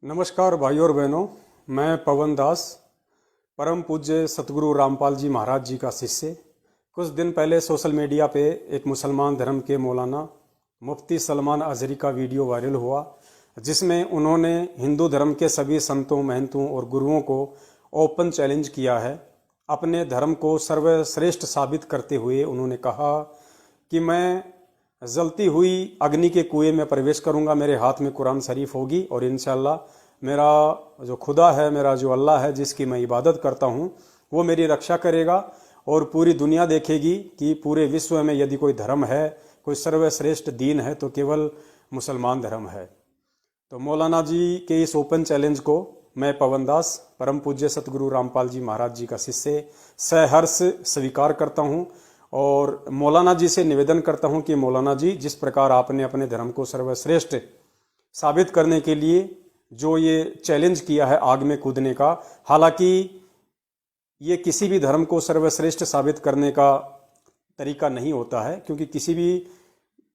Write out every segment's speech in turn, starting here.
नमस्कार भाइयों और बहनों, मैं पवन दास, परम पूज्य सतगुरु रामपाल जी महाराज जी का शिष्य। कुछ दिन पहले सोशल मीडिया पे एक मुसलमान धर्म के मौलाना मुफ्ती सलमान अजहरी का वीडियो वायरल हुआ, जिसमें उन्होंने हिंदू धर्म के सभी संतों, महंतों और गुरुओं को ओपन चैलेंज किया है। अपने धर्म को सर्वश्रेष्ठ साबित करते हुए उन्होंने कहा कि मैं जलती हुई अग्नि के कुएं में प्रवेश करूंगा, मेरे हाथ में कुरान शरीफ होगी और इंशाअल्लाह मेरा जो खुदा है, मेरा जो अल्लाह है जिसकी मैं इबादत करता हूं, वो मेरी रक्षा करेगा और पूरी दुनिया देखेगी कि पूरे विश्व में यदि कोई धर्म है, कोई सर्वश्रेष्ठ दीन है तो केवल मुसलमान धर्म है। तो मौलाना जी के इस ओपन चैलेंज को मैं पवन दास, परम पूज्य सतगुरु रामपाल जी महाराज जी का शिष्य, सहर्ष स्वीकार करता हूं और मौलाना जी से निवेदन करता हूं कि मौलाना जी, जिस प्रकार आपने अपने धर्म को सर्वश्रेष्ठ साबित करने के लिए जो ये चैलेंज किया है आग में कूदने का, हालांकि ये किसी भी धर्म को सर्वश्रेष्ठ साबित करने का तरीका नहीं होता है, क्योंकि किसी भी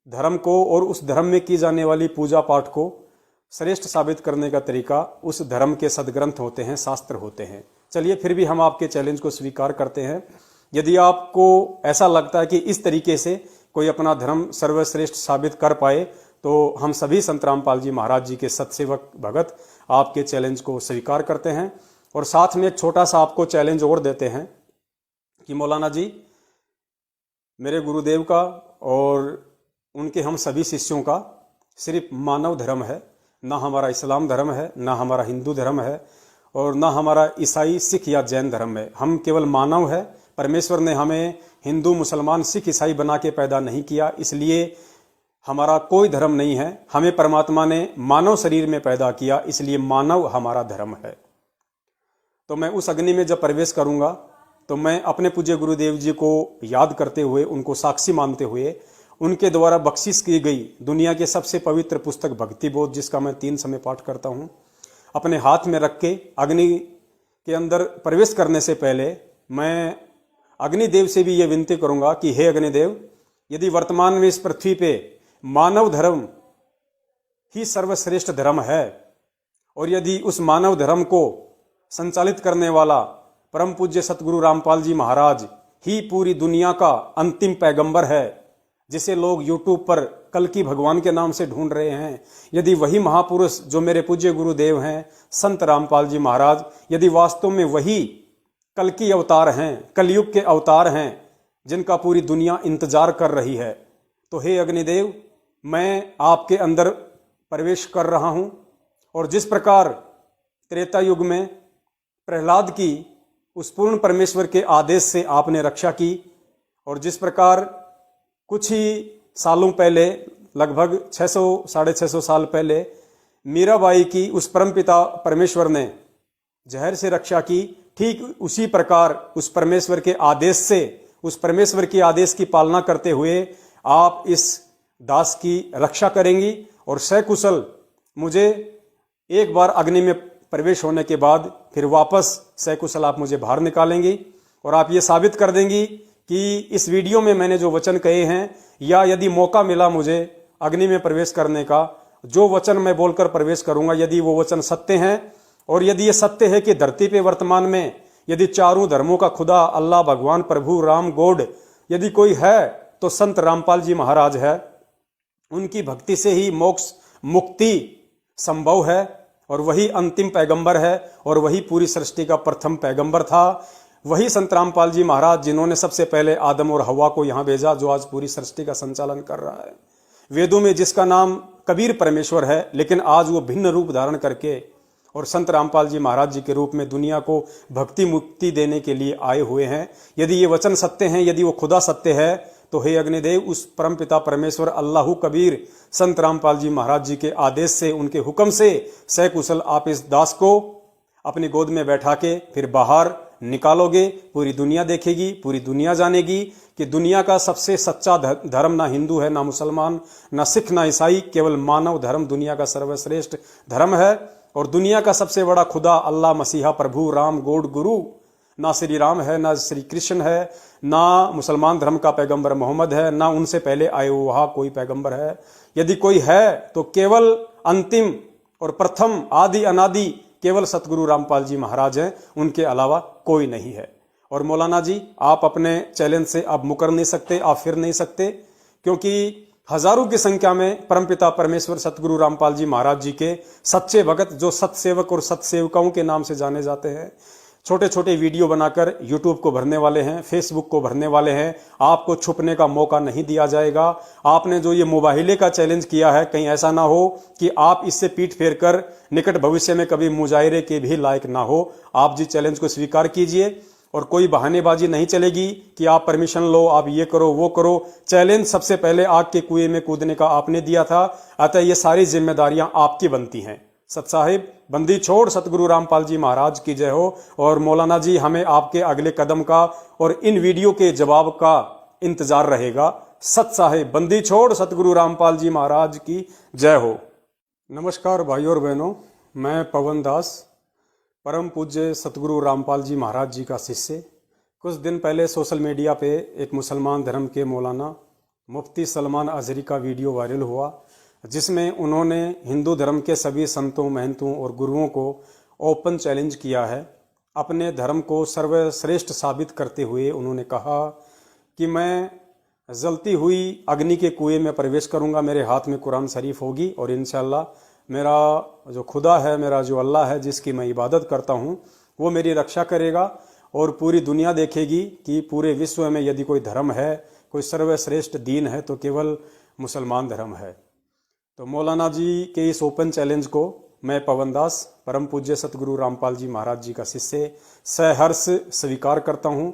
धर्म को और उस धर्म में की जाने वाली पूजा पाठ को श्रेष्ठ साबित करने का तरीका उस धर्म के सदग्रंथ होते हैं, शास्त्र होते हैं। चलिए, फिर भी हम आपके चैलेंज को स्वीकार करते हैं। यदि आपको ऐसा लगता है कि इस तरीके से कोई अपना धर्म सर्वश्रेष्ठ साबित कर पाए, तो हम सभी संत रामपाल जी महाराज जी के सत्सेवक भगत आपके चैलेंज को स्वीकार करते हैं। और साथ में एक छोटा सा आपको चैलेंज और देते हैं कि मौलाना जी, मेरे गुरुदेव का और उनके हम सभी शिष्यों का सिर्फ मानव धर्म है, ना हमारा इस्लाम धर्म है, ना हमारा हिंदू धर्म है और ना हमारा ईसाई, सिख या जैन धर्म है। हम केवल मानव है। परमेश्वर ने हमें हिंदू, मुसलमान, सिख, ईसाई बना के पैदा नहीं किया, इसलिए हमारा कोई धर्म नहीं है। हमें परमात्मा ने मानव शरीर में पैदा किया, इसलिए मानव हमारा धर्म है। तो मैं उस अग्नि में जब प्रवेश करूंगा तो मैं अपने पूज्य गुरुदेव जी को याद करते हुए, उनको साक्षी मानते हुए, उनके द्वारा बख्शिश की गई दुनिया के सबसे पवित्र पुस्तक भक्ति बोध, जिसका मैं 3 समय पाठ करता हूं, अपने हाथ में रख के अग्नि के अंदर प्रवेश करने से पहले मैं अग्निदेव से भी ये विनती करूंगा कि हे अग्निदेव, यदि वर्तमान में इस पृथ्वी पे मानव धर्म ही सर्वश्रेष्ठ धर्म है और यदि उस मानव धर्म को संचालित करने वाला परम पूज्य सतगुरु रामपाल जी महाराज ही पूरी दुनिया का अंतिम पैगंबर है, जिसे लोग यूट्यूब पर कल्कि भगवान के नाम से ढूंढ रहे हैं, यदि वही महापुरुष जो मेरे पूज्य गुरुदेव हैं संत रामपाल जी महाराज, यदि वास्तव में वही कल्कि अवतार हैं, कलयुग के अवतार हैं, जिनका पूरी दुनिया इंतजार कर रही है, तो हे अग्निदेव, मैं आपके अंदर प्रवेश कर रहा हूं। और जिस प्रकार त्रेता युग में प्रहलाद की उस पूर्ण परमेश्वर के आदेश से आपने रक्षा की, और जिस प्रकार कुछ ही सालों पहले, लगभग 600 साढ़े 600 साल पहले, मीराबाई की उस परमपिता परमेश्वर ने जहर से रक्षा की, ठीक उसी प्रकार उस परमेश्वर के आदेश से, उस परमेश्वर के आदेश की पालना करते हुए आप इस दास की रक्षा करेंगी और सकुशल मुझे एक बार अग्नि में प्रवेश होने के बाद फिर वापस सकुशल आप मुझे बाहर निकालेंगी और आप ये साबित कर देंगी कि इस वीडियो में मैंने जो वचन कहे हैं, या यदि मौका मिला मुझे अग्नि में प्रवेश करने का, जो वचन मैं बोलकर प्रवेश करूंगा, यदि वो वचन सत्य हैं और यदि ये सत्य है कि धरती पे वर्तमान में यदि चारों धर्मों का खुदा, अल्लाह, भगवान, प्रभु, राम, गॉड यदि कोई है तो संत रामपाल जी महाराज है। उनकी भक्ति से ही मोक्ष, मुक्ति संभव है और वही अंतिम पैगंबर है और वही पूरी सृष्टि का प्रथम पैगंबर था। वही संत रामपाल जी महाराज जिन्होंने सबसे पहले आदम और हवा को यहां भेजा, जो आज पूरी सृष्टि का संचालन कर रहा है। वेदों में जिसका नाम कबीर परमेश्वर है, लेकिन आज वो भिन्न रूप धारण करके और संत रामपाल जी महाराज जी के रूप में दुनिया को भक्ति मुक्ति देने के लिए आए हुए हैं। यदि ये वचन सत्य हैं, यदि वो खुदा सत्य है, तो हे अग्निदेव, उस परमपिता परमेश्वर अल्लाहु कबीर संत रामपाल जी महाराज जी के आदेश से, उनके हुक्म से सकुशल आप इस दास को अपनी गोद में बैठा के फिर बाहर निकालोगे। पूरी दुनिया देखेगी, पूरी दुनिया जानेगी कि दुनिया का सबसे सच्चा धर्म ना हिंदू है, ना मुसलमान, ना सिख, ना ईसाई, केवल मानव धर्म दुनिया का सर्वश्रेष्ठ धर्म है। और दुनिया का सबसे बड़ा खुदा अल्लाह, मसीहा, प्रभु, राम, गॉड, गुरु ना श्री राम है, ना श्री कृष्ण है, ना मुसलमान धर्म का पैगंबर मोहम्मद है, ना उनसे पहले आए हुआ कोई पैगंबर है। यदि कोई है तो केवल अंतिम और प्रथम आदि अनादि केवल सतगुरु रामपाल जी महाराज हैं, उनके अलावा कोई नहीं है। और मौलाना जी, आप अपने चैलेंज से अब मुकर नहीं सकते, आप फिर नहीं सकते, क्योंकि हजारों की संख्या में परमपिता परमेश्वर सतगुरु रामपाल जी महाराज जी के सच्चे भगत, जो सतसेवक और सतसेवकाओं के नाम से जाने जाते हैं, छोटे छोटे वीडियो बनाकर यूट्यूब को भरने वाले हैं, फेसबुक को भरने वाले हैं। आपको छुपने का मौका नहीं दिया जाएगा। आपने जो ये मुबाहिले का चैलेंज किया है, कहीं ऐसा ना हो कि आप इससे पीठ फेर कर निकट भविष्य में कभी मुजाहिरे के भी लायक ना हो। आप जी चैलेंज को स्वीकार कीजिए और कोई बहानेबाजी नहीं चलेगी कि आप परमिशन लो, आप ये करो वो करो। चैलेंज सबसे पहले आग के कुएं में कूदने का आपने दिया था, अतः ये सारी जिम्मेदारियां आपकी बनती हैं। सत साहिब, बंदी छोड़ सतगुरु रामपाल जी महाराज की जय हो। और मौलाना जी, हमें आपके अगले कदम का और इन वीडियो के जवाब का इंतजार रहेगा। सत साहिब, बंदी छोड़ सतगुरु रामपाल जी महाराज की जय हो। नमस्कार भाइयों और बहनों, मैं पवन दास, परम पूज्य सतगुरु रामपाल जी महाराज जी का शिष्य। कुछ दिन पहले सोशल मीडिया पे एक मुसलमान धर्म के मौलाना मुफ्ती सलमान अजहरी का वीडियो वायरल हुआ, जिसमें उन्होंने हिंदू धर्म के सभी संतों, महंतों और गुरुओं को ओपन चैलेंज किया है। अपने धर्म को सर्वश्रेष्ठ साबित करते हुए उन्होंने कहा कि मैं जलती हुई अग्नि के कुएं में प्रवेश करूंगा, मेरे हाथ में कुरान शरीफ होगी और इंशाअल्लाह मेरा जो खुदा है, मेरा जो अल्लाह है जिसकी मैं इबादत करता हूं, वो मेरी रक्षा करेगा। और पूरी दुनिया देखेगी कि पूरे विश्व में यदि कोई धर्म है, कोई सर्वश्रेष्ठ दीन है, तो केवल मुसलमान धर्म है। तो मौलाना जी के इस ओपन चैलेंज को मैं पवन दास, परम पूज्य सतगुरु रामपाल जी महाराज जी का शिष्य, सहर्ष स्वीकार करता हूं।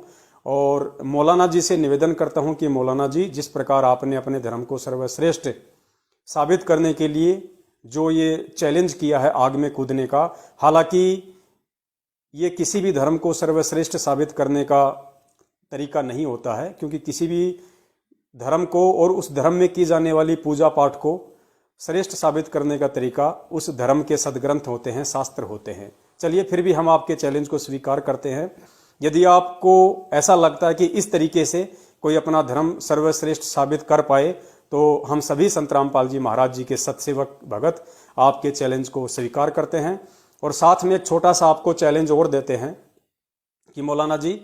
और मौलाना जी से निवेदन करता हूं कि मौलाना जी, जिस प्रकार आपने अपने धर्म को सर्वश्रेष्ठ साबित करने के लिए जो ये चैलेंज किया है आग में कूदने का, हालांकि ये किसी भी धर्म को सर्वश्रेष्ठ साबित करने का तरीका नहीं होता है, क्योंकि किसी भी धर्म को और उस धर्म में की जाने वाली पूजा पाठ को श्रेष्ठ साबित करने का तरीका उस धर्म के सदग्रंथ होते हैं, शास्त्र होते हैं। चलिए, फिर भी हम आपके चैलेंज को स्वीकार करते हैं। यदि आपको ऐसा लगता है कि इस तरीके से कोई अपना धर्म सर्वश्रेष्ठ साबित कर पाए, तो हम सभी संत रामपाल जी महाराज जी के सतसेवक भगत आपके चैलेंज को स्वीकार करते हैं। और साथ में एक छोटा सा आपको चैलेंज और देते हैं कि मौलाना जी,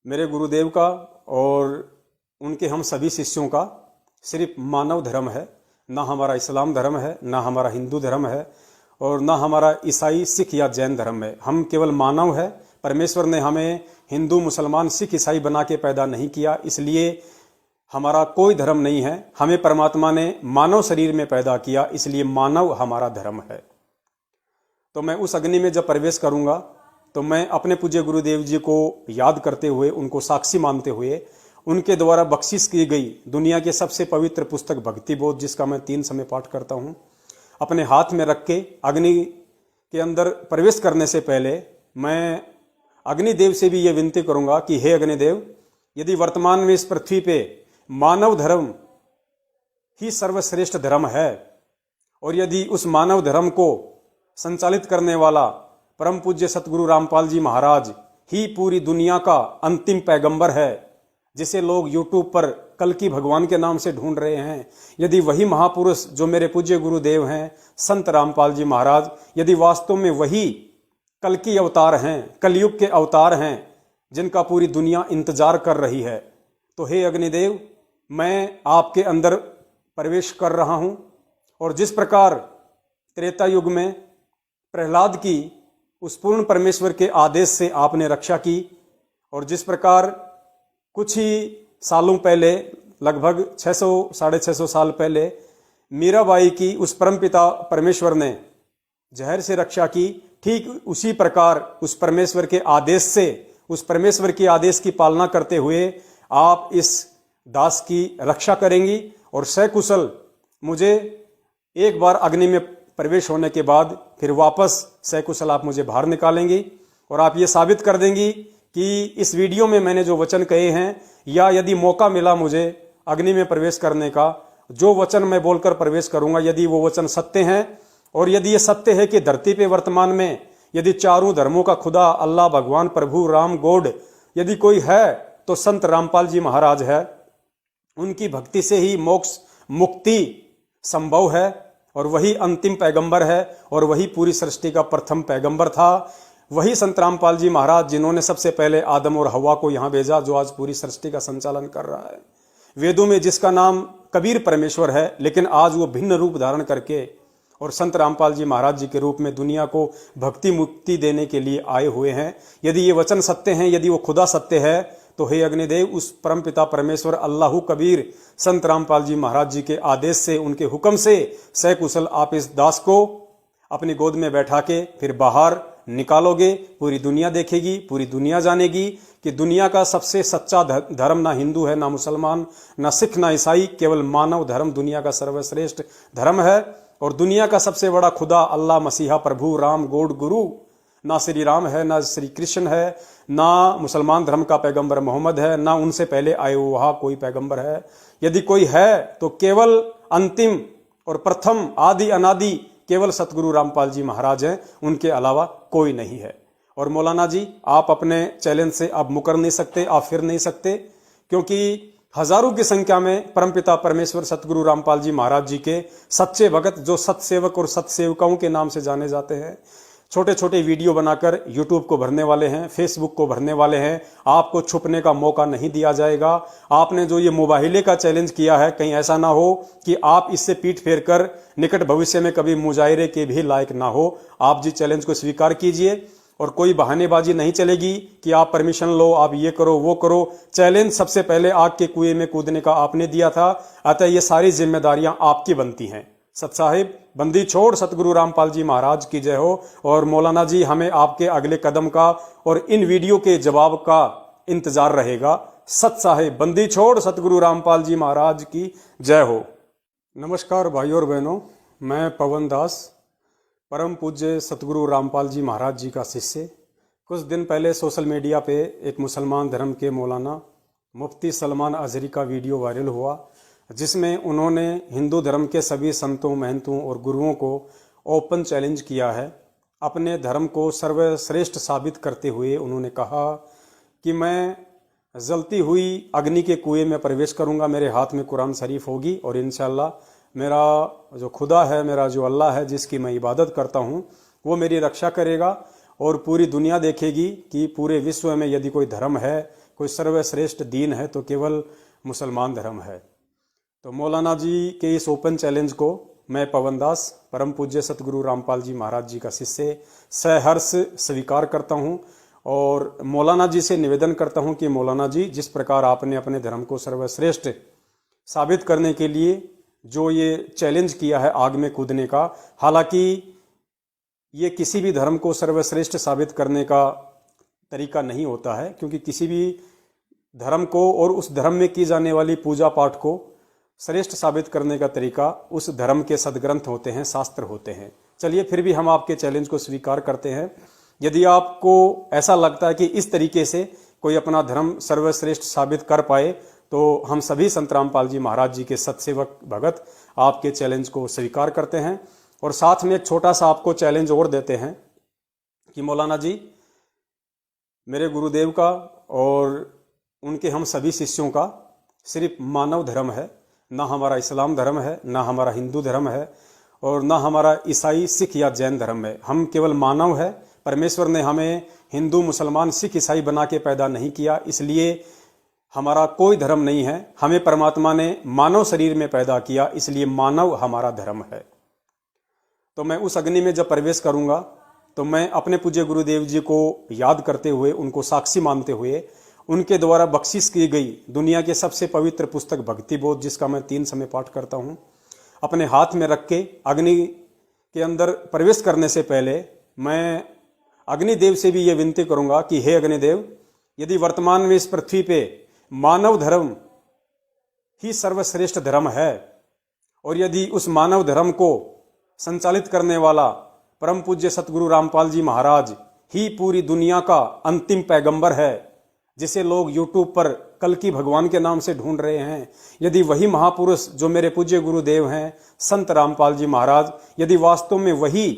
मेरे गुरुदेव का और उनके हम सभी शिष्यों का सिर्फ मानव धर्म है, ना हमारा इस्लाम धर्म है, ना हमारा हिंदू धर्म है और ना हमारा ईसाई, सिख या जैन धर्म है। हम केवल मानव है। परमेश्वर ने हमें हिंदू, मुसलमान, सिख, ईसाई बना के पैदा नहीं किया, इसलिए हमारा कोई धर्म नहीं है। हमें परमात्मा ने मानव शरीर में पैदा किया, इसलिए मानव हमारा धर्म है। तो मैं उस अग्नि में जब प्रवेश करूंगा, तो मैं अपने पूज्य गुरुदेव जी को याद करते हुए, उनको साक्षी मानते हुए, उनके द्वारा बख्शिश की गई दुनिया के सबसे पवित्र पुस्तक भक्ति बोध, जिसका मैं 3 समय पाठ करता हूं, अपने हाथ में रख के अग्नि के अंदर प्रवेश करने से पहले मैं अग्निदेव से भी ये विनती करूंगा कि हे अग्निदेव, यदि वर्तमान में इस पृथ्वी पे मानव धर्म ही सर्वश्रेष्ठ धर्म है और यदि उस मानव धर्म को संचालित करने वाला परम पूज्य सतगुरु रामपाल जी महाराज ही पूरी दुनिया का अंतिम पैगंबर है, जिसे लोग यूट्यूब पर कल की भगवान के नाम से ढूंढ रहे हैं, यदि वही महापुरुष जो मेरे पूज्य गुरुदेव हैं संत रामपाल जी महाराज, यदि वास्तव में वही कल की अवतार हैं, कलयुग के अवतार हैं, जिनका पूरी दुनिया इंतजार कर रही है, तो हे अग्निदेव, मैं आपके अंदर प्रवेश कर रहा हूं। और जिस प्रकार त्रेता युग में प्रहलाद की उस पूर्ण परमेश्वर के आदेश से आपने रक्षा की, और जिस प्रकार कुछ ही सालों पहले, लगभग 600-650 साल पहले, मीराबाई की उस परमपिता परमेश्वर ने जहर से रक्षा की, ठीक उसी प्रकार उस परमेश्वर के आदेश से, उस परमेश्वर के आदेश की पालना करते हुए आप इस दास की रक्षा करेंगी और सकुशल मुझे एक बार अग्नि में प्रवेश होने के बाद फिर वापस सकुशल आप मुझे बाहर निकालेंगी और आप ये साबित कर देंगी कि इस वीडियो में मैंने जो वचन कहे हैं, या यदि मौका मिला मुझे अग्नि में प्रवेश करने का, जो वचन मैं बोलकर प्रवेश करूंगा, यदि वो वचन सत्य हैं, और यदि ये सत्य है कि धरती पे वर्तमान में यदि चारों धर्मों का खुदा, अल्लाह, भगवान, प्रभु, राम, गॉड यदि कोई है, तो संत रामपाल जी महाराज है। उनकी भक्ति से ही मोक्ष, मुक्ति संभव है। और वही अंतिम पैगंबर है और वही पूरी सृष्टि का प्रथम पैगंबर था। वही संत रामपाल जी महाराज जिन्होंने सबसे पहले आदम और हवा को यहाँ भेजा, जो आज पूरी सृष्टि का संचालन कर रहा है। वेदों में जिसका नाम कबीर परमेश्वर है, लेकिन आज वो भिन्न रूप धारण करके और संत रामपाल जी महाराज जी के रूप में दुनिया को भक्ति मुक्ति देने के लिए आए हुए हैं। यदि ये वचन सत्य हैं, यदि वो खुदा सत्य है, तो हे अग्निदेव, उस परमपिता परमेश्वर अल्लाह कबीर संत रामपाल जी महाराज जी के आदेश से, उनके हुक्म से सकुशल आप इस दास को अपनी गोद में बैठा के फिर बाहर निकालोगे। पूरी दुनिया देखेगी, पूरी दुनिया जानेगी कि दुनिया का सबसे सच्चा धर्म ना हिंदू है, ना मुसलमान, ना सिख, ना ईसाई, केवल मानव धर्म दुनिया का सर्वश्रेष्ठ धर्म है। और दुनिया का सबसे बड़ा खुदा अल्लाह मसीहा प्रभु राम गॉड गुरु ना श्री राम है, ना श्री कृष्ण है, ना मुसलमान धर्म का पैगंबर मोहम्मद है, ना उनसे पहले आए हुआ कोई पैगंबर है। यदि कोई है तो केवल अंतिम और प्रथम आदि अनादि केवल सतगुरु रामपाल जी महाराज हैं, उनके अलावा कोई नहीं है। और मौलाना जी, आप अपने चैलेंज से अब मुकर नहीं सकते, आप फिर नहीं सकते, क्योंकि हजारों की संख्या में परमपिता परमेश्वर सतगुरु रामपाल जी महाराज जी के सच्चे भगत, जो सतसेवक और सतसेवकाओं के नाम से जाने जाते हैं, छोटे छोटे वीडियो बनाकर यूट्यूब को भरने वाले हैं, फेसबुक को भरने वाले हैं। आपको छुपने का मौका नहीं दिया जाएगा। आपने जो ये मुबाहिले का चैलेंज किया है, कहीं ऐसा ना हो कि आप इससे पीठ फेर कर निकट भविष्य में कभी मुजाहिरे के भी लायक ना हो। आप जी चैलेंज को स्वीकार कीजिए और कोई बहानेबाजी नहीं चलेगी कि आप परमिशन लो, आप ये करो वो करो। चैलेंज सबसे पहले आग के कुएं में कूदने का आपने दिया था, अतः ये सारी जिम्मेदारियां आपकी बनती हैं। सत साहिब, बंदी छोड़ सतगुरु रामपाल जी महाराज की जय हो। और मौलाना जी, हमें आपके अगले कदम का और इन वीडियो के जवाब का इंतजार रहेगा। सत साहिब, बंदी छोड़ सतगुरु रामपाल जी महाराज की जय हो। नमस्कार भाइयों और बहनों, मैं पवन दास, परम पूज्य सतगुरु रामपाल जी महाराज जी का शिष्य। कुछ दिन पहले सोशल मीडिया पे एक मुसलमान धर्म के मौलाना मुफ्ती सलमान अजहरी का वीडियो वायरल हुआ, जिसमें उन्होंने हिंदू धर्म के सभी संतों, महंतों और गुरुओं को ओपन चैलेंज किया है। अपने धर्म को सर्वश्रेष्ठ साबित करते हुए उन्होंने कहा कि मैं जलती हुई अग्नि के कुएं में प्रवेश करूंगा, मेरे हाथ में कुरान शरीफ होगी और इंशाल्लाह मेरा जो खुदा है, मेरा जो अल्लाह है, जिसकी मैं इबादत करता हूँ, वो मेरी रक्षा करेगा। और पूरी दुनिया देखेगी कि पूरे विश्व में यदि कोई धर्म है, कोई सर्वश्रेष्ठ दीन है, तो केवल मुसलमान धर्म है। तो मौलाना जी के इस ओपन चैलेंज को मैं पवन दास, परम पूज्य सतगुरु रामपाल जी महाराज जी का शिष्य, सहर्ष स्वीकार करता हूँ। और मौलाना जी से निवेदन करता हूँ कि मौलाना जी, जिस प्रकार आपने अपने धर्म को सर्वश्रेष्ठ साबित करने के लिए जो ये चैलेंज किया है आग में कूदने का, हालांकि ये किसी भी धर्म को सर्वश्रेष्ठ साबित करने का तरीका नहीं होता है, क्योंकि किसी भी धर्म को और उस धर्म में की जाने वाली पूजा पाठ को श्रेष्ठ साबित करने का तरीका उस धर्म के सदग्रंथ होते हैं, शास्त्र होते हैं। चलिए, फिर भी हम आपके चैलेंज को स्वीकार करते हैं। यदि आपको ऐसा लगता है कि इस तरीके से कोई अपना धर्म सर्वश्रेष्ठ साबित कर पाए, तो हम सभी संत रामपाल जी महाराज जी के सतसेवक भगत आपके चैलेंज को स्वीकार करते हैं। और साथ में एक छोटा सा आपको चैलेंज और देते हैं कि मौलाना जी, मेरे गुरुदेव का और उनके हम सभी शिष्यों का सिर्फ मानव धर्म है, ना हमारा इस्लाम धर्म है, ना हमारा हिंदू धर्म है, और ना हमारा ईसाई, सिख या जैन धर्म है। हम केवल मानव है। परमेश्वर ने हमें हिंदू, मुसलमान, सिख, ईसाई बना के पैदा नहीं किया, इसलिए हमारा कोई धर्म नहीं है। हमें परमात्मा ने मानव शरीर में पैदा किया, इसलिए मानव हमारा धर्म है। तो मैं उस अग्नि में जब प्रवेश करूंगा, तो मैं अपने पूज्य गुरुदेव जी को याद करते हुए, उनको साक्षी मानते हुए, उनके द्वारा बख्शिश की गई दुनिया के सबसे पवित्र पुस्तक भक्ति बोध, जिसका मैं 3 समय पाठ करता हूँ, अपने हाथ में रख के अग्नि के अंदर प्रवेश करने से पहले मैं अग्निदेव से भी ये विनती करूंगा कि हे अग्निदेव, यदि वर्तमान में इस पृथ्वी पे मानव धर्म ही सर्वश्रेष्ठ धर्म है, और यदि उस मानव धर्म को संचालित करने वाला परम पूज्य सतगुरु रामपाल जी महाराज ही पूरी दुनिया का अंतिम पैगंबर है, जिसे लोग यूट्यूब पर कल्कि भगवान के नाम से ढूंढ रहे हैं, यदि वही महापुरुष जो मेरे पूज्य गुरुदेव हैं संत रामपाल जी महाराज, यदि वास्तव में वही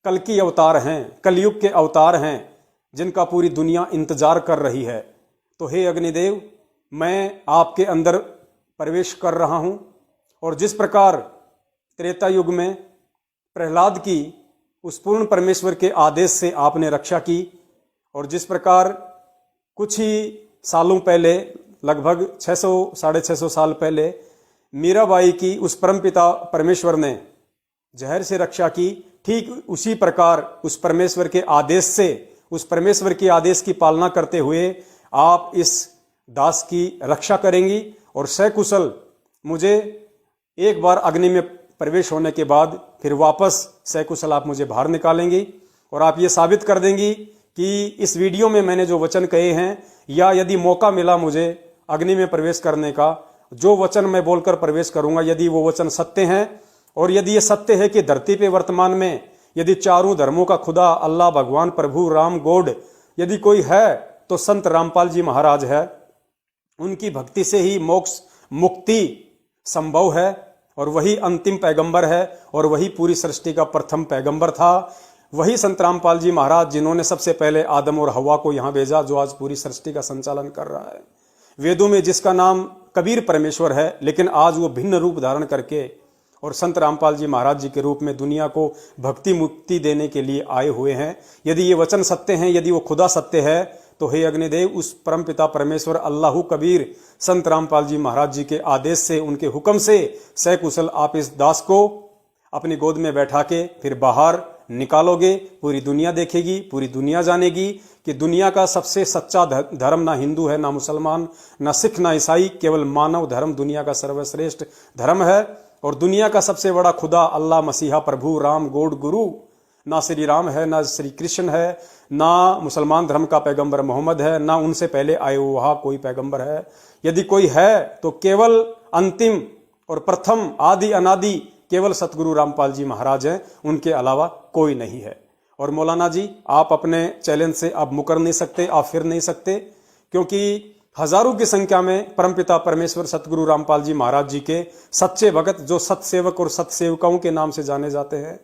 कल्कि अवतार हैं, कलयुग के अवतार हैं, जिनका पूरी दुनिया इंतजार कर रही है, तो हे अग्निदेव, मैं आपके अंदर प्रवेश कर रहा हूं। और जिस प्रकार त्रेता युग में प्रहलाद की उस पूर्ण परमेश्वर के आदेश से आपने रक्षा की, और जिस प्रकार कुछ ही सालों पहले, लगभग 600 650 साल पहले मीराबाई की उस परमपिता परमेश्वर ने जहर से रक्षा की, ठीक उसी प्रकार उस परमेश्वर के आदेश से, उस परमेश्वर के आदेश की पालना करते हुए आप इस दास की रक्षा करेंगी, और सकुशल मुझे एक बार अग्नि में प्रवेश होने के बाद फिर वापस सकुशल आप मुझे बाहर निकालेंगी, और आप ये साबित कर देंगी कि इस वीडियो में मैंने जो वचन कहे हैं, या यदि मौका मिला मुझे अग्नि में प्रवेश करने का, जो वचन मैं बोलकर प्रवेश करूंगा, यदि वो वचन सत्य हैं, और यदि ये सत्य है कि धरती पे वर्तमान में यदि चारों धर्मों का खुदा अल्लाह भगवान प्रभु राम गॉड यदि कोई है तो संत रामपाल जी महाराज है। उनकी भक्ति से ही मोक्ष मुक्ति संभव है, और वही अंतिम पैगंबर है, और वही पूरी सृष्टि का प्रथम पैगंबर था। वही संत रामपाल जी महाराज जिन्होंने सबसे पहले आदम और हवा को यहाँ भेजा, जो आज पूरी सृष्टि का संचालन कर रहा है। वेदों में जिसका नाम कबीर परमेश्वर है, लेकिन आज वो भिन्न रूप धारण करके और संत रामपाल जी महाराज जी के रूप में दुनिया को भक्ति मुक्ति देने के लिए आए हुए हैं। यदि ये वचन सत्य हैं, यदि वो खुदा सत्य है, तो हे अग्निदेव, उस परमपिता परमेश्वर अल्लाहु कबीर संत रामपाल जी महाराज जी के आदेश से, उनके हुक्म से सकुशल आप इस दास को अपनी गोद में बैठा के फिर बाहर निकालोगे। पूरी दुनिया देखेगी, पूरी दुनिया जानेगी कि दुनिया का सबसे सच्चा धर्म ना हिंदू है, ना मुसलमान, ना सिख, ना ईसाई, केवल मानव धर्म दुनिया का सर्वश्रेष्ठ धर्म है। और दुनिया का सबसे बड़ा खुदा अल्लाह मसीहा प्रभु राम गॉड गुरु, ना श्री राम है, ना श्री कृष्ण है, ना मुसलमान धर्म का पैगंबर मोहम्मद है, ना उनसे पहले आए हुआ कोई पैगंबर है। यदि कोई है तो केवल अंतिम और प्रथम आदि अनादि केवल सतगुरु रामपाल जी महाराज हैं, उनके अलावा कोई नहीं है। और मौलाना जी, आप अपने चैलेंज से आप मुकर नहीं सकते, आप फिर नहीं सकते, क्योंकि हजारों की संख्या में परमपिता परमेश्वर सतगुरु रामपाल जी महाराज जी के सच्चे भगत, जो सतसेवक और सतसेवकाओं के नाम से जाने जाते हैं,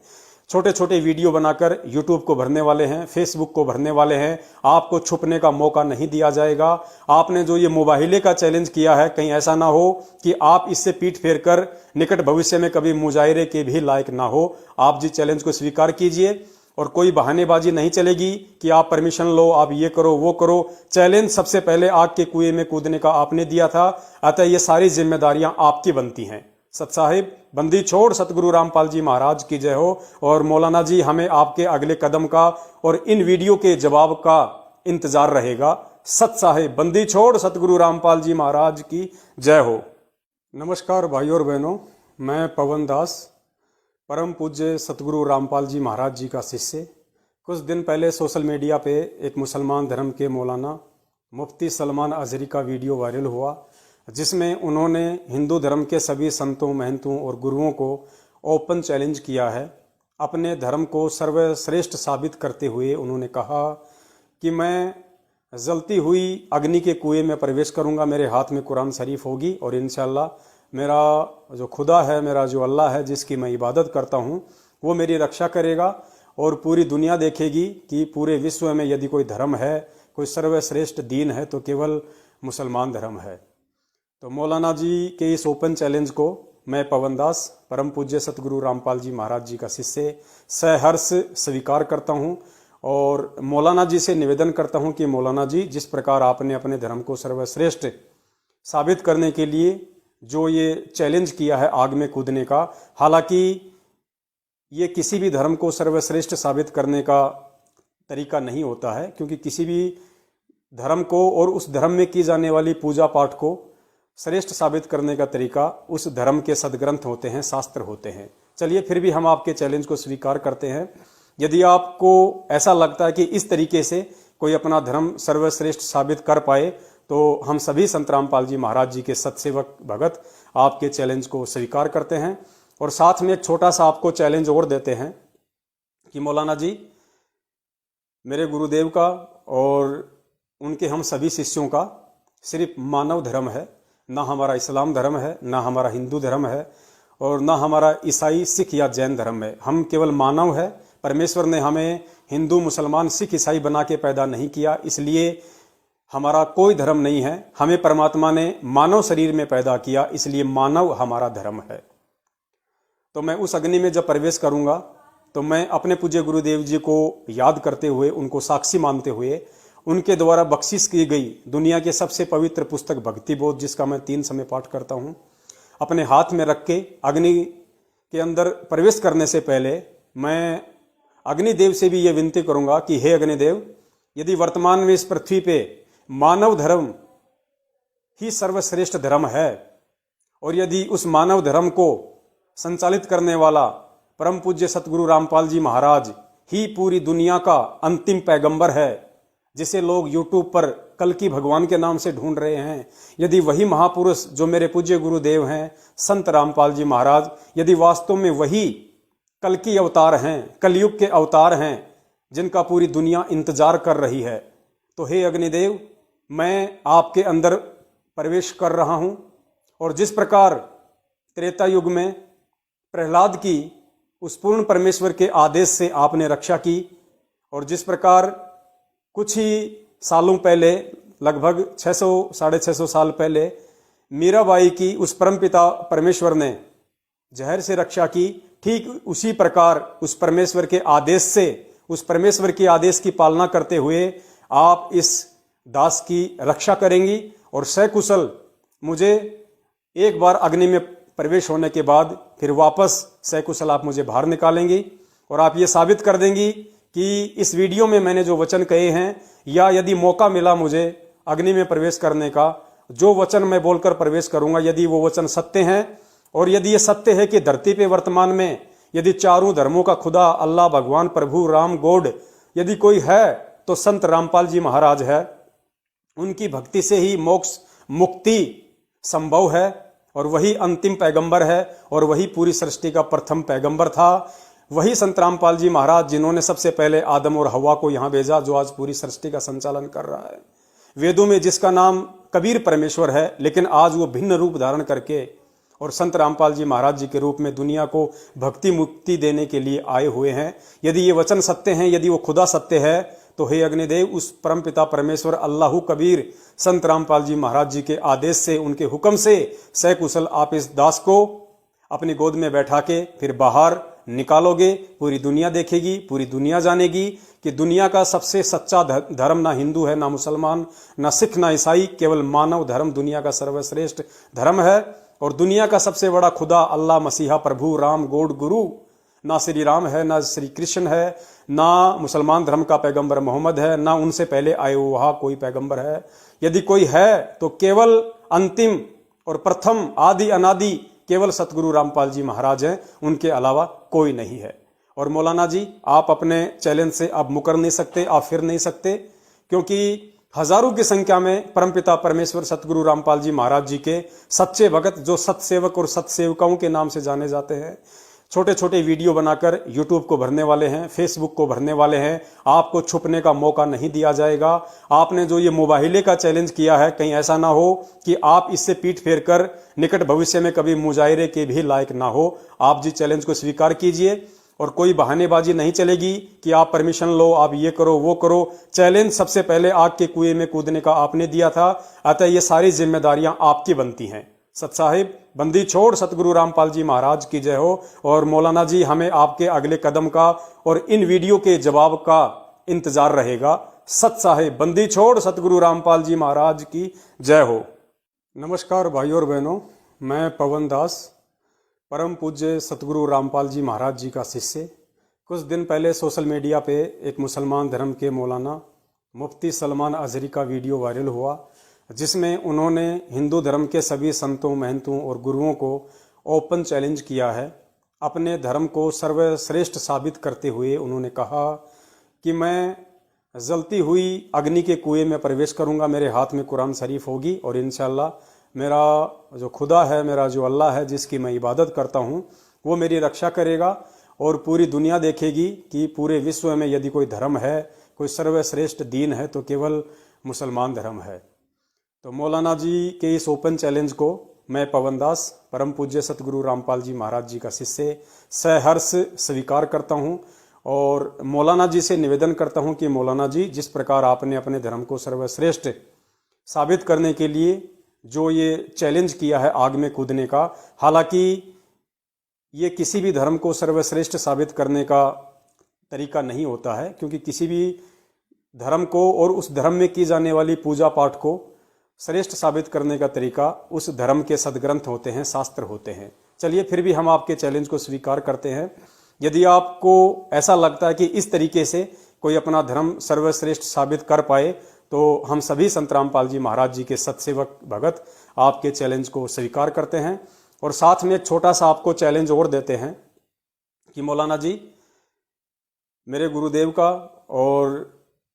छोटे छोटे वीडियो बनाकर यूट्यूब को भरने वाले हैं, फेसबुक को भरने वाले हैं। आपको छुपने का मौका नहीं दिया जाएगा। आपने जो ये मुबाहिले का चैलेंज किया है, कहीं ऐसा ना हो कि आप इससे पीठ फेर कर निकट भविष्य में कभी मुजाहिरे के भी लायक ना हो। आप जी चैलेंज को स्वीकार कीजिए, और कोई बहानेबाजी नहीं चलेगी कि आप परमिशन लो, आप ये करो वो करो। चैलेंज सबसे पहले आग के कुएं में कूदने का आपने दिया था, अतः ये सारी जिम्मेदारियां आपकी बनती हैं। सत साहिब, बंदी छोड़ सतगुरु रामपाल जी महाराज की जय हो। और मौलाना जी, हमें आपके अगले कदम का और इन वीडियो के जवाब का इंतजार रहेगा। सत साहिब, बंदी छोड़ सतगुरु रामपाल जी महाराज की जय हो। नमस्कार भाइयों और बहनों, मैं पवन दास, परम पूज्य सतगुरु रामपाल जी महाराज जी का शिष्य। कुछ दिन पहले सोशल मीडिया पे एक मुसलमान धर्म के मौलाना मुफ्ती सलमान अजहरी का वीडियो वायरल हुआ, जिसमें उन्होंने हिंदू धर्म के सभी संतों, महंतों और गुरुओं को ओपन चैलेंज किया है। अपने धर्म को सर्वश्रेष्ठ साबित करते हुए उन्होंने कहा कि मैं जलती हुई अग्नि के कुएं में प्रवेश करूंगा, मेरे हाथ में कुरान शरीफ होगी, और इंशाल्लाह मेरा जो खुदा है, मेरा जो अल्लाह है जिसकी मैं इबादत करता हूँ, वो मेरी रक्षा करेगा। और पूरी दुनिया देखेगी कि पूरे विश्व में यदि कोई धर्म है, कोई सर्वश्रेष्ठ दीन है, तो केवल मुसलमान धर्म है। तो मौलाना जी के इस ओपन चैलेंज को मैं पवन दास, परम पूज्य सतगुरु रामपाल जी महाराज जी का शिष्य, सहर्ष स्वीकार करता हूँ। और मौलाना जी से निवेदन करता हूँ कि मौलाना जी, जिस प्रकार आपने अपने धर्म को सर्वश्रेष्ठ साबित करने के लिए जो ये चैलेंज किया है आग में कूदने का, हालांकि ये किसी भी धर्म को सर्वश्रेष्ठ साबित करने का तरीका नहीं होता है, क्योंकि किसी भी धर्म को और उस धर्म में की जाने वाली पूजा पाठ को श्रेष्ठ साबित करने का तरीका उस धर्म के सदग्रंथ होते हैं, शास्त्र होते हैं। चलिए, फिर भी हम आपके चैलेंज को स्वीकार करते हैं। यदि आपको ऐसा लगता है कि इस तरीके से कोई अपना धर्म सर्वश्रेष्ठ साबित कर पाए, तो हम सभी संत रामपाल जी महाराज जी के सतसेवक भगत आपके चैलेंज को स्वीकार करते हैं। और साथ में एक छोटा सा आपको चैलेंज और देते हैं कि मौलाना जी, मेरे गुरुदेव का और उनके हम सभी शिष्यों का सिर्फ मानव धर्म है, ना हमारा इस्लाम धर्म है, ना हमारा हिंदू धर्म है, और ना हमारा ईसाई, सिख या जैन धर्म है। हम केवल मानव है। परमेश्वर ने हमें हिंदू, मुसलमान, सिख, ईसाई बना के पैदा नहीं किया, इसलिए हमारा कोई धर्म नहीं है। हमें परमात्मा ने मानव शरीर में पैदा किया, इसलिए मानव हमारा धर्म है। तो मैं उस अग्नि में जब प्रवेश करूंगा तो मैं अपने पूज्य गुरुदेव जी को याद करते हुए, उनको साक्षी मानते हुए, उनके द्वारा बख्शिश की गई दुनिया की सबसे पवित्र पुस्तक भक्ति बोध, जिसका मैं 3 समय पाठ करता हूं, अपने हाथ में रख के अग्नि के अंदर प्रवेश करने से पहले मैं अग्निदेव से भी यह विनती करूंगा कि हे अग्निदेव, यदि वर्तमान में इस पृथ्वी पे मानव धर्म ही सर्वश्रेष्ठ धर्म है और यदि उस मानव धर्म को संचालित करने वाला परम पूज्य सतगुरु रामपाल जी महाराज ही पूरी दुनिया का अंतिम पैगंबर है, जिसे लोग यूट्यूब पर कल्कि भगवान के नाम से ढूंढ रहे हैं, यदि वही महापुरुष जो मेरे पूज्य गुरुदेव हैं संत रामपाल जी महाराज, यदि वास्तव में वही कल्कि अवतार हैं, कलयुग के अवतार हैं, जिनका पूरी दुनिया इंतजार कर रही है, तो हे अग्निदेव, मैं आपके अंदर प्रवेश कर रहा हूं। और जिस प्रकार त्रेता युग में प्रहलाद की उस पूर्ण परमेश्वर के आदेश से आपने रक्षा की, और जिस प्रकार कुछ ही सालों पहले, लगभग 600 साढ़े 600 साल पहले मीराबाई की उस परमपिता परमेश्वर ने जहर से रक्षा की, ठीक उसी प्रकार उस परमेश्वर के आदेश से, उस परमेश्वर के आदेश की पालना करते हुए आप इस दास की रक्षा करेंगी और सकुशल मुझे एक बार अग्नि में प्रवेश होने के बाद फिर वापस सकुशल आप मुझे बाहर निकालेंगी और आप ये साबित कर देंगी कि इस वीडियो में मैंने जो वचन कहे हैं, या यदि मौका मिला मुझे अग्नि में प्रवेश करने का, जो वचन मैं बोलकर प्रवेश करूंगा, यदि वो वचन सत्य हैं, और यदि ये सत्य है कि धरती पे वर्तमान में यदि चारों धर्मों का खुदा अल्लाह भगवान प्रभु राम गॉड यदि कोई है तो संत रामपाल जी महाराज है। उनकी भक्ति से ही मोक्ष मुक्ति संभव है और वही अंतिम पैगंबर है और वही पूरी सृष्टि का प्रथम पैगंबर था। वही संत रामपाल जी महाराज जिन्होंने सबसे पहले आदम और हवा को यहां भेजा, जो आज पूरी सृष्टि का संचालन कर रहा है। वेदों में जिसका नाम कबीर परमेश्वर है, लेकिन आज वो भिन्न रूप धारण करके और संत रामपाल जी महाराज जी के रूप में दुनिया को भक्ति मुक्ति देने के लिए आए हुए हैं। यदि ये वचन सत्य हैं, यदि वो खुदा सत्य है, तो हे अग्निदेव, उस परमपिता परमेश्वर अल्लाह कबीर संत रामपाल जी महाराज जी के आदेश से, उनके हुक्म से सकुशल आप इस दास को अपनी गोद में बैठा के फिर बाहर निकालोगे। पूरी दुनिया देखेगी, पूरी दुनिया जानेगी कि दुनिया का सबसे सच्चा धर्म ना हिंदू है, ना मुसलमान, ना सिख, ना ईसाई, केवल मानव धर्म दुनिया का सर्वश्रेष्ठ धर्म है। और दुनिया का सबसे बड़ा खुदा अल्लाह मसीहा प्रभु राम गॉड गुरु, ना श्री राम है, ना श्री कृष्ण है, ना मुसलमान धर्म का पैगंबर मोहम्मद है, ना उनसे पहले आए हुआ कोई पैगंबर है। यदि कोई है तो केवल अंतिम और प्रथम आदि अनादि केवल सतगुरु रामपाल जी महाराज हैं, उनके अलावा कोई नहीं है। और मौलाना जी, आप अपने चैलेंज से अब मुकर नहीं सकते, आप फिर नहीं सकते, क्योंकि हजारों की संख्या में परमपिता परमेश्वर सतगुरु रामपाल जी महाराज जी के सच्चे भगत, जो सतसेवक और सतसेवकाओं के नाम से जाने जाते हैं, छोटे छोटे वीडियो बनाकर यूट्यूब को भरने वाले हैं, फेसबुक को भरने वाले हैं। आपको छुपने का मौका नहीं दिया जाएगा। आपने जो ये मुबाहिले का चैलेंज किया है, कहीं ऐसा ना हो कि आप इससे पीठ फेर कर निकट भविष्य में कभी मुजाहिरे के भी लायक ना हो। आप जी चैलेंज को स्वीकार कीजिए और कोई बहानेबाजी नहीं चलेगी कि आप परमिशन लो, आप ये करो वो करो। चैलेंज सबसे पहले आग के कुएं में कूदने का आपने दिया था, अतः ये सारी जिम्मेदारियां आपकी बनती हैं। सत साहिब, बंदी छोड़ सतगुरु रामपाल जी महाराज की जय हो। और मौलाना जी, हमें आपके अगले कदम का और इन वीडियो के जवाब का इंतजार रहेगा। सत साहिब, बंदी छोड़ सतगुरु रामपाल जी महाराज की जय हो। नमस्कार भाइयों और बहनों, मैं पवन दास, परम पूज्य सतगुरु रामपाल जी महाराज जी का शिष्य। कुछ दिन पहले सोशल मीडिया पे एक मुसलमान धर्म के मौलाना मुफ्ती सलमान अजहरी का वीडियो वायरल हुआ, जिसमें उन्होंने हिंदू धर्म के सभी संतों, महंतों और गुरुओं को ओपन चैलेंज किया है। अपने धर्म को सर्वश्रेष्ठ साबित करते हुए उन्होंने कहा कि मैं जलती हुई अग्नि के कुएं में प्रवेश करूंगा, मेरे हाथ में कुरान शरीफ होगी और इंशाअल्लाह मेरा जो खुदा है, मेरा जो अल्लाह है जिसकी मैं इबादत करता हूं, वो मेरी रक्षा करेगा। और पूरी दुनिया देखेगी कि पूरे विश्व में यदि कोई धर्म है, कोई सर्वश्रेष्ठ दीन है, तो केवल मुसलमान धर्म है। तो मौलाना जी के इस ओपन चैलेंज को मैं पवन दास, परम पूज्य सतगुरु रामपाल जी महाराज जी का शिष्य, सहर्ष स्वीकार करता हूं और मौलाना जी से निवेदन करता हूं कि मौलाना जी, जिस प्रकार आपने अपने धर्म को सर्वश्रेष्ठ साबित करने के लिए जो ये चैलेंज किया है आग में कूदने का, हालांकि ये किसी भी धर्म को सर्वश्रेष्ठ साबित करने का तरीका नहीं होता है, क्योंकि किसी भी धर्म को और उस धर्म में की जाने वाली पूजा पाठ को श्रेष्ठ साबित करने का तरीका उस धर्म के सदग्रंथ होते हैं, शास्त्र होते हैं। चलिए फिर भी हम आपके चैलेंज को स्वीकार करते हैं। यदि आपको ऐसा लगता है कि इस तरीके से कोई अपना धर्म सर्वश्रेष्ठ साबित कर पाए, तो हम सभी संत रामपाल जी महाराज जी के सत्सेवक भगत आपके चैलेंज को स्वीकार करते हैं। और साथ में एक छोटा सा आपको चैलेंज और देते हैं कि मौलाना जी, मेरे गुरुदेव का और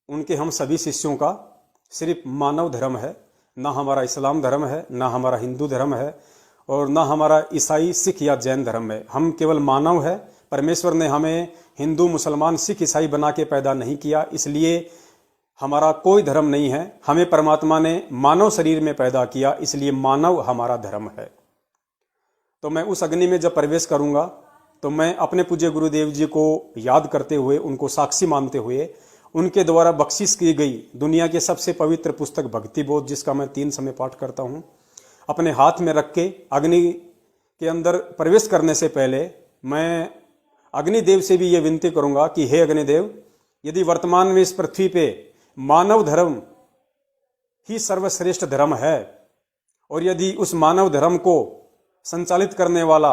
उनके हम सभी शिष्यों का सिर्फ मानव धर्म है, ना हमारा इस्लाम धर्म है, ना हमारा हिंदू धर्म है, और ना हमारा ईसाई सिख या जैन धर्म है। हम केवल मानव है। परमेश्वर ने हमें हिंदू मुसलमान सिख ईसाई बना के पैदा नहीं किया, इसलिए हमारा कोई धर्म नहीं है। हमें परमात्मा ने मानव शरीर में पैदा किया, इसलिए मानव हमारा धर्म है। तो मैं उस अग्नि में जब प्रवेश करूंगा तो मैं अपने पूज्य गुरुदेव जी को याद करते हुए, उनको साक्षी मानते हुए, उनके द्वारा बख्शिश की गई दुनिया के सबसे पवित्र पुस्तक भक्ति बोध, जिसका मैं 3 समय पाठ करता हूं, अपने हाथ में रख के अग्नि के अंदर प्रवेश करने से पहले मैं अग्निदेव से भी ये विनती करूंगा कि हे अग्निदेव, यदि वर्तमान में इस पृथ्वी पे मानव धर्म ही सर्वश्रेष्ठ धर्म है, और यदि उस मानव धर्म को संचालित करने वाला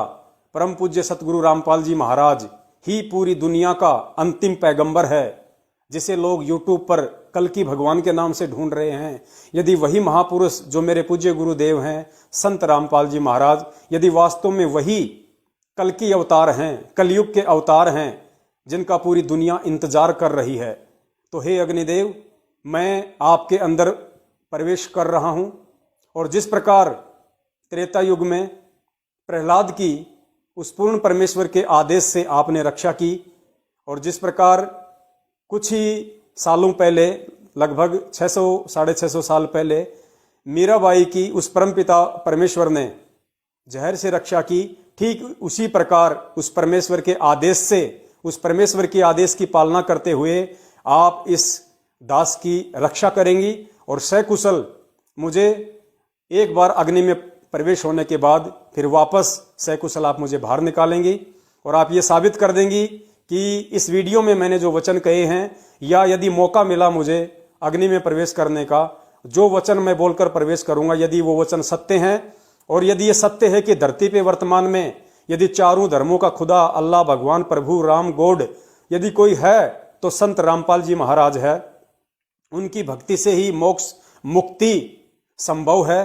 परम पूज्य सतगुरु रामपाल जी महाराज ही पूरी दुनिया का अंतिम पैगंबर है, जिसे लोग यूट्यूब पर कल्कि भगवान के नाम से ढूंढ रहे हैं, यदि वही महापुरुष जो मेरे पूज्य गुरुदेव हैं संत रामपाल जी महाराज, यदि वास्तव में वही कल्कि अवतार हैं, कलयुग के अवतार हैं, जिनका पूरी दुनिया इंतजार कर रही है, तो हे अग्निदेव, मैं आपके अंदर प्रवेश कर रहा हूं। और जिस प्रकार त्रेता युग में प्रहलाद की उस पूर्ण परमेश्वर के आदेश से आपने रक्षा की, और जिस प्रकार कुछ ही सालों पहले, लगभग 600-650 साल पहले, मीराबाई की उस परमपिता परमेश्वर ने जहर से रक्षा की, ठीक उसी प्रकार उस परमेश्वर के आदेश से, उस परमेश्वर के आदेश की पालना करते हुए आप इस दास की रक्षा करेंगी। और सकुशल मुझे एक बार अग्नि में प्रवेश होने के बाद फिर वापस सकुशल आप मुझे बाहर निकालेंगी, और आप ये साबित कर देंगी कि इस वीडियो में मैंने जो वचन कहे हैं, या यदि मौका मिला मुझे अग्नि में प्रवेश करने का, जो वचन मैं बोलकर प्रवेश करूंगा, यदि वो वचन सत्य हैं, और यदि ये सत्य है कि धरती पे वर्तमान में यदि चारों धर्मों का खुदा अल्लाह भगवान प्रभु राम गॉड यदि कोई है, तो संत रामपाल जी महाराज है। उनकी भक्ति से ही मोक्ष मुक्ति संभव है,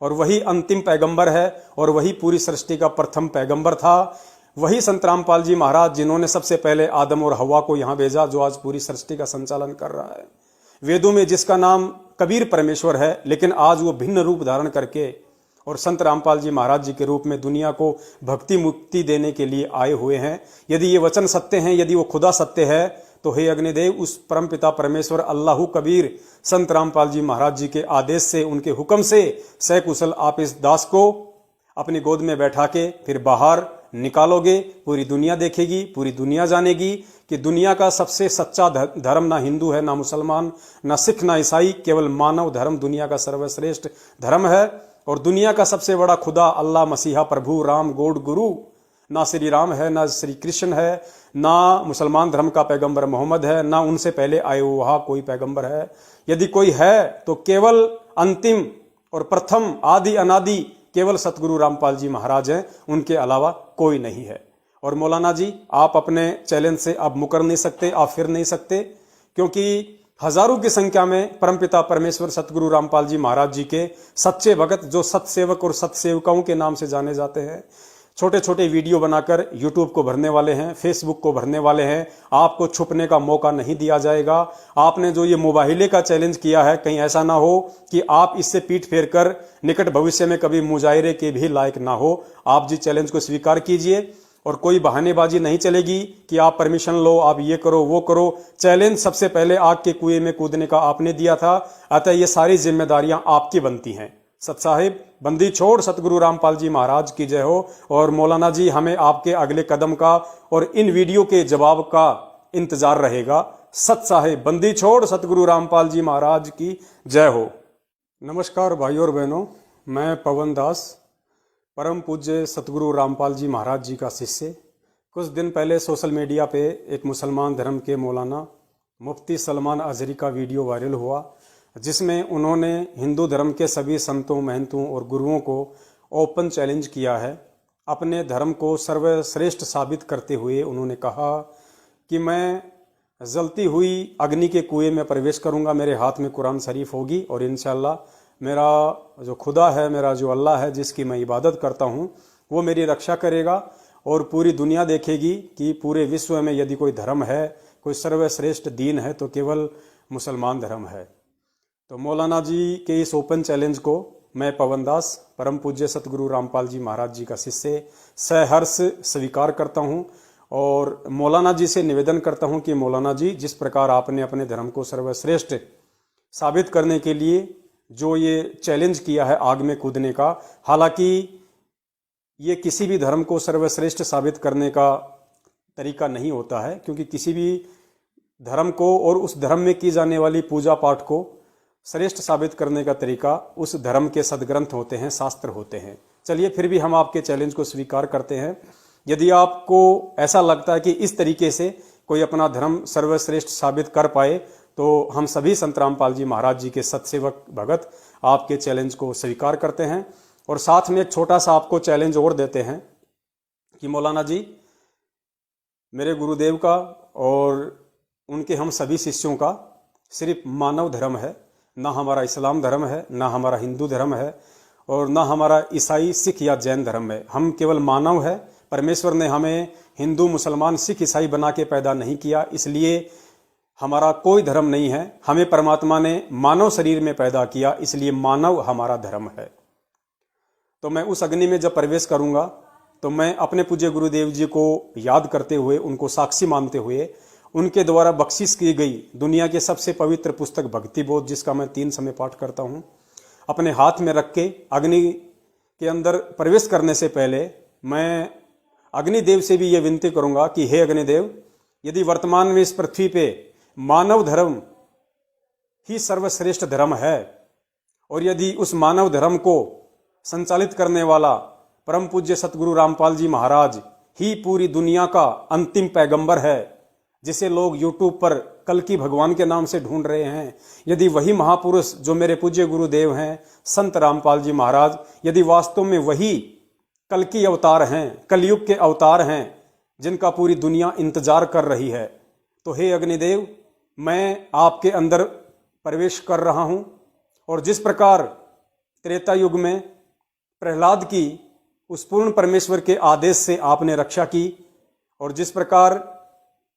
और वही अंतिम पैगंबर है, और वही पूरी सृष्टि का प्रथम पैगंबर था। वही संत रामपाल जी महाराज जिन्होंने सबसे पहले आदम और हवा को यहां भेजा, जो आज पूरी सृष्टि का संचालन कर रहा है। वेदों में जिसका नाम कबीर परमेश्वर है, लेकिन आज वो भिन्न रूप धारण करके और संत रामपाल जी महाराज जी के रूप में दुनिया को भक्ति मुक्ति देने के लिए आए हुए हैं। यदि ये वचन सत्य हैं, यदि वो खुदा सत्य है, तो हे अग्निदेव, उस परमपिता परमेश्वर अल्लाहु कबीर संत रामपाल जी महाराज जी के आदेश से, उनके हुक्म से सकुशल आप इस दास को अपनी गोद में बैठा के फिर बाहर निकालोगे। पूरी दुनिया देखेगी, पूरी दुनिया जानेगी कि दुनिया का सबसे सच्चा धर्म ना हिंदू है, ना मुसलमान, ना सिख, ना ईसाई, केवल मानव धर्म दुनिया का सर्वश्रेष्ठ धर्म है। और दुनिया का सबसे बड़ा खुदा अल्लाह मसीहा प्रभु राम गॉड गुरु, ना श्री राम है, ना श्री कृष्ण है, ना मुसलमान धर्म का पैगंबर मोहम्मद है, ना उनसे पहले आए हुआ कोई पैगंबर है। यदि कोई है तो केवल अंतिम और प्रथम आदि अनादि केवल सतगुरु रामपाल जी महाराज हैं, उनके अलावा कोई नहीं है। और मौलाना जी, आप अपने चैलेंज से आप मुकर नहीं सकते, आप फिर नहीं सकते, क्योंकि हजारों की संख्या में परमपिता परमेश्वर सतगुरु रामपाल जी महाराज जी के सच्चे भगत, जो सतसेवक और सतसेवकाओं के नाम से जाने जाते हैं, छोटे छोटे वीडियो बनाकर यूट्यूब को भरने वाले हैं, फेसबुक को भरने वाले हैं। आपको छुपने का मौका नहीं दिया जाएगा। आपने जो ये मुबाहिले का चैलेंज किया है, कहीं ऐसा ना हो कि आप इससे पीठ फेर कर निकट भविष्य में कभी मुजाहिरे के भी लायक ना हो। आप जी चैलेंज को स्वीकार कीजिए, और कोई बहानेबाजी नहीं चलेगी कि आप परमिशन लो, आप ये करो वो करो। चैलेंज सबसे पहले आग के कुएं में कूदने का आपने दिया था, अतः ये सारी जिम्मेदारियां आपकी बनती हैं। सत साहिब, बंदी छोड़ सतगुरु रामपाल जी महाराज की जय हो। और मौलाना जी, हमें आपके अगले कदम का और इन वीडियो के जवाब का इंतजार रहेगा। सत साहिब, बंदी छोड़ सतगुरु रामपाल जी महाराज की जय हो। नमस्कार भाइयों और बहनों, मैं पवन दास परम पूज्य सतगुरु रामपाल जी महाराज जी का शिष्य। कुछ दिन पहले सोशल मीडिया पे एक मुसलमान धर्म के मौलाना मुफ्ती सलमान अजहरी का वीडियो वायरल हुआ, जिसमें उन्होंने हिंदू धर्म के सभी संतों, महंतों और गुरुओं को ओपन चैलेंज किया है। अपने धर्म को सर्वश्रेष्ठ साबित करते हुए उन्होंने कहा कि मैं जलती हुई अग्नि के कुएं में प्रवेश करूंगा, मेरे हाथ में कुरान शरीफ होगी और इंशाअल्लाह मेरा जो खुदा है, मेरा जो अल्लाह है जिसकी मैं इबादत करता हूं, वो मेरी रक्षा करेगा और पूरी दुनिया देखेगी कि पूरे विश्व में यदि कोई धर्म है, कोई सर्वश्रेष्ठ दीन है तो केवल मुसलमान धर्म है। तो मौलाना जी के इस ओपन चैलेंज को मैं पवन दास, परम पूज्य सतगुरु रामपाल जी महाराज जी का शिष्य, सहर्ष स्वीकार करता हूं और मौलाना जी से निवेदन करता हूं कि मौलाना जी, जिस प्रकार आपने अपने धर्म को सर्वश्रेष्ठ साबित करने के लिए जो ये चैलेंज किया है आग में कूदने का, हालांकि ये किसी भी धर्म को सर्वश्रेष्ठ साबित करने का तरीका नहीं होता है, क्योंकि किसी भी धर्म को और उस धर्म में की जाने वाली पूजा पाठ को श्रेष्ठ साबित करने का तरीका उस धर्म के सदग्रंथ होते हैं, शास्त्र होते हैं। चलिए, फिर भी हम आपके चैलेंज को स्वीकार करते हैं। यदि आपको ऐसा लगता है कि इस तरीके से कोई अपना धर्म सर्वश्रेष्ठ साबित कर पाए, तो हम सभी संत रामपाल जी महाराज जी के सत्सेवक भगत आपके चैलेंज को स्वीकार करते हैं। और साथ में एक छोटा सा आपको चैलेंज और देते हैं कि मौलाना जी, मेरे गुरुदेव का और उनके हम सभी शिष्यों का सिर्फ मानव धर्म है, ना हमारा इस्लाम धर्म है, ना हमारा हिंदू धर्म है और ना हमारा ईसाई, सिख या जैन धर्म है। हम केवल मानव है। परमेश्वर ने हमें हिंदू, मुसलमान, सिख, ईसाई बना के पैदा नहीं किया, इसलिए हमारा कोई धर्म नहीं है। हमें परमात्मा ने मानव शरीर में पैदा किया, इसलिए मानव हमारा धर्म है। तो मैं उस अग्नि में जब प्रवेश करूंगा तो मैं अपने पूज्य गुरुदेव जी को याद करते हुए, उनको साक्षी मानते हुए, उनके द्वारा बख्शिश की गई दुनिया के सबसे पवित्र पुस्तक भक्ति बोध, जिसका मैं 3 समय पाठ करता हूं, अपने हाथ में रख के अग्नि के अंदर प्रवेश करने से पहले मैं अग्निदेव से भी ये विनती करूंगा कि हे अग्निदेव, यदि वर्तमान में इस पृथ्वी पे मानव धर्म ही सर्वश्रेष्ठ धर्म है और यदि उस मानव धर्म को संचालित करने वाला परम पूज्य सतगुरु रामपाल जी महाराज ही पूरी दुनिया का अंतिम पैगंबर है, जिसे लोग यूट्यूब पर कल्कि भगवान के नाम से ढूंढ रहे हैं, यदि वही महापुरुष जो मेरे पूज्य गुरुदेव हैं संत रामपाल जी महाराज, यदि वास्तव में वही कल्कि अवतार हैं, कलयुग के अवतार हैं, जिनका पूरी दुनिया इंतजार कर रही है, तो हे अग्निदेव, मैं आपके अंदर प्रवेश कर रहा हूं। और जिस प्रकार त्रेता युग में प्रहलाद की उस पूर्ण परमेश्वर के आदेश से आपने रक्षा की, और जिस प्रकार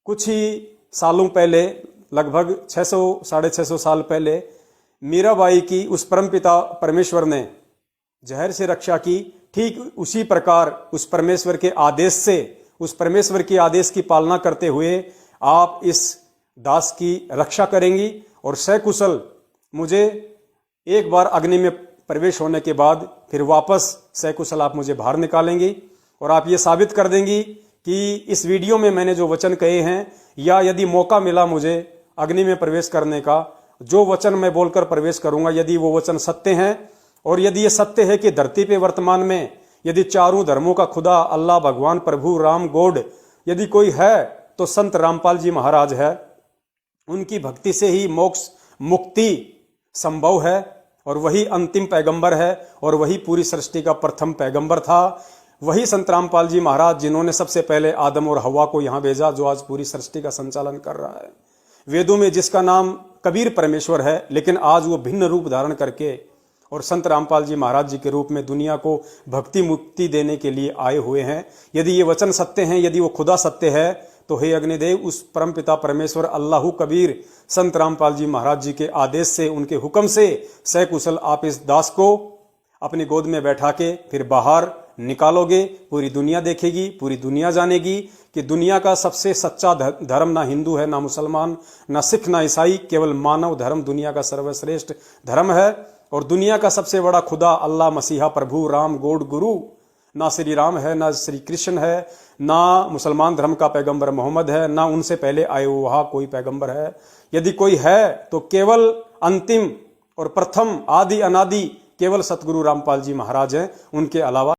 कुछ ही सालों पहले, लगभग 600-650 साल पहले, मीराबाई की उस परमपिता परमेश्वर ने जहर से रक्षा की, ठीक उसी प्रकार उस परमेश्वर के आदेश से, उस परमेश्वर के आदेश की पालना करते हुए आप इस दास की रक्षा करेंगी और सकुशल मुझे एक बार अग्नि में प्रवेश होने के बाद फिर वापस सकुशल आप मुझे बाहर निकालेंगी और आप ये साबित कर देंगी कि इस वीडियो में मैंने जो वचन कहे हैं, या यदि मौका मिला मुझे अग्नि में प्रवेश करने का, जो वचन मैं बोलकर प्रवेश करूंगा, यदि वो वचन सत्य हैं और यदि ये सत्य है कि धरती पे वर्तमान में यदि चारों धर्मों का खुदा, अल्लाह, भगवान, प्रभु, राम, गॉड यदि कोई है तो संत रामपाल जी महाराज है। उनकी भक्ति से ही मोक्ष, मुक्ति संभव है और वही अंतिम पैगंबर है और वही पूरी सृष्टि का प्रथम पैगंबर था। वही संत रामपाल जी महाराज जिन्होंने सबसे पहले आदम और हवा को यहां भेजा, जो आज पूरी सृष्टि का संचालन कर रहा है। वेदों में जिसका नाम कबीर परमेश्वर है, लेकिन आज वो भिन्न रूप धारण करके और संत रामपाल जी महाराज जी के रूप में दुनिया को भक्ति मुक्ति देने के लिए आए हुए हैं। यदि ये वचन सत्य हैं, यदि वो खुदा सत्य है, तो हे अग्निदेव, उस परमपिता परमेश्वर अल्लाहु कबीर संत रामपाल जी महाराज जी के आदेश से, उनके हुक्म से सकुशल आप इस दास को अपनी गोद में बैठा के फिर बाहर निकालोगे। पूरी दुनिया देखेगी, पूरी दुनिया जानेगी कि दुनिया का सबसे सच्चा धर्म ना हिंदू है, ना मुसलमान, ना सिख, ना ईसाई, केवल मानव धर्म दुनिया का सर्वश्रेष्ठ धर्म है। और दुनिया का सबसे बड़ा खुदा अल्लाह, मसीहा, प्रभु, राम, गॉड, गुरु ना श्री राम है, ना श्री कृष्ण है, ना मुसलमान धर्म का पैगंबर मोहम्मद है, ना उनसे पहले आए हुआ कोई पैगंबर है। यदि कोई है तो केवल अंतिम और प्रथम, आदि अनादि केवल सतगुरु रामपाल जी महाराज हैं, उनके अलावा